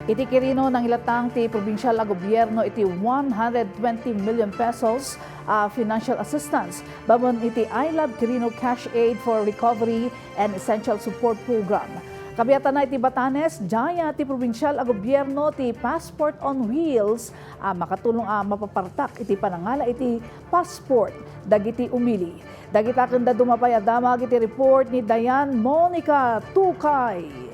Iti Quirino ng ilatang ti probinsyal a gobyerno iti 120 million pesos financial assistance. Babon iti I Love Quirino Cash Aid for Recovery and Essential Support Program. Kabiyatan na iti Batanes, jaya ti probinsyal a gobyerno ti Passport on Wheels makatulong mapapartak iti panangala iti passport dagiti umili. Dagita kanda dumapay damag iti report ni Dianne Tucay.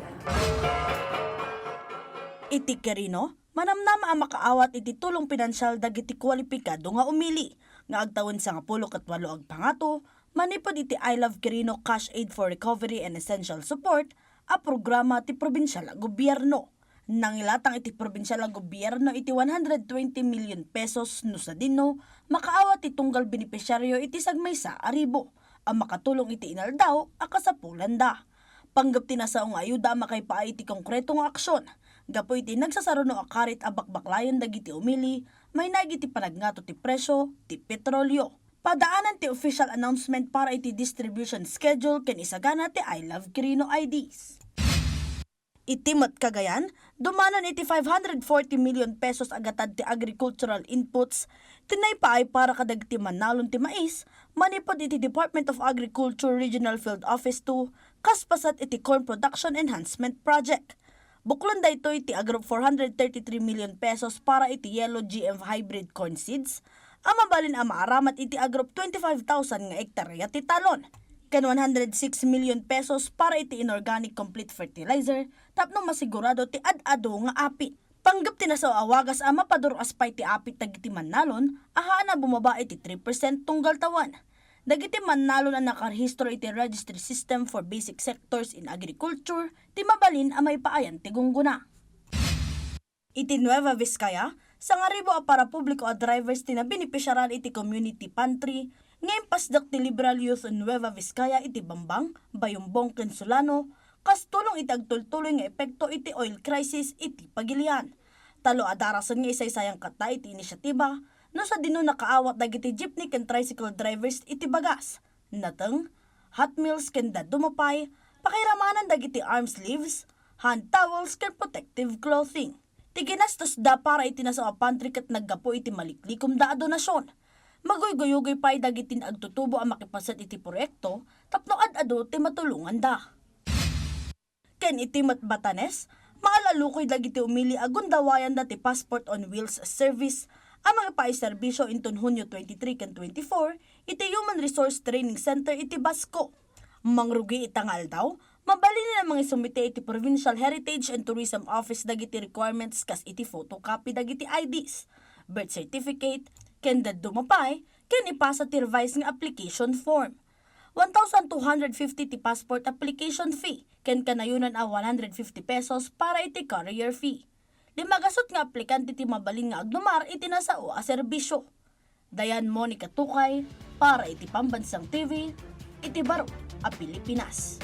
Iti Quirino, manamnama ang makaawat iti tulong pinansyal dagiti kwalipikado nga umili. Nga agtawon sa 18 ag pangato, manipod iti I Love Quirino Cash Aid for Recovery and Essential Support, a programa ti probinsyal a gobyerno. Nangilatang iti probinsyal a gobyerno iti 120 million pesos no sa dino, makaawat ti tunggal benepisyaryo iti sagmaysa aribo. Ang makatulong iti inaldaw, akasapulan da. Panggap tinasaong ayuda makay paa iti konkretong aksyon. Gapo iti nagsasaruno akarit abakbaklayan dagiti umili, may nagiti panagnato ti presyo, ti petrolyo. Padaanan ti official announcement para iti distribution schedule ken isagana ti I Love Quirino IDs. Itimot Cagayan, dumanon iti 540 million pesos agatad ti agricultural inputs, tinay paay para kadagti manalon ti mais, manipod iti Department of Agriculture Regional Field Office 2, kaspasat iti Corn Production Enhancement Project. Buklon da ito iti agrop 433 million pesos para iti yellow GM hybrid corn seeds, ang mabalin ang maaramat iti agrop 25,000 nga hektarya ti talon. Ken 106 million pesos para iti inorganic complete fertilizer, tapno masigurado ti ad-ado nga apit. Panggap tinasaw awagas ang mapaduras pa iti apit dagiti manalon, aha na bumaba iti 3% tunggal tawan. Dagiti manalon ang nakarehistro iti registry system for basic sectors in agriculture, ti mabalin ang may paayan ti gungguna. Iti Nueva Vizcaya, sa ngaribo a para publiko a drivers ti na benepisyaran iti community pantry, ngayon pasdak ti Liberal Youth in Nueva Vizcaya iti Bambang, Bayumbong, Kensulano, kas tulong iti agtultuloy nga epekto iti oil crisis iti pagilian. Talo adarasan nga isaysayang kata iti inisyatiba, no sa dino nakaawat dagiti jeepney ken tricycle drivers iti bagas. Nateng, hot meals ken dumapay, pakiramanan dagiti arm sleeves, hand towels ken protective clothing. Tiginastos da para iti nasa pantry ket naggapo iti maliklikom da a donasyon. Magoy-goyogoy pa'y dagitin agtutubo ang makipasat iti proyekto, tapno ad-ado ti matulungan da. Ken iti Batanes, maalalukoy dagiti umili agundawayan da ti Passport on Wheels service, ang mga paiserbisyo inton Hunyo 23 ken 24, iti Human Resource Training Center iti Basco. Mangrugi itangal daw, mabalin na mga sumite iti Provincial Heritage and Tourism Office dagiti requirements kas iti photocopy dagiti IDs, birth certificate, ken dumapay, ken ipasa ti revise nga application form. 1,250 ti passport application fee, ken kanayunan a 150 pesos para iti courier fee. Limagasot nga aplikante ti mabalin nga agdumar iti nasao a serbisyo. Dianne Tucay para iti Pambansang TV, iti Baro a Pilipinas.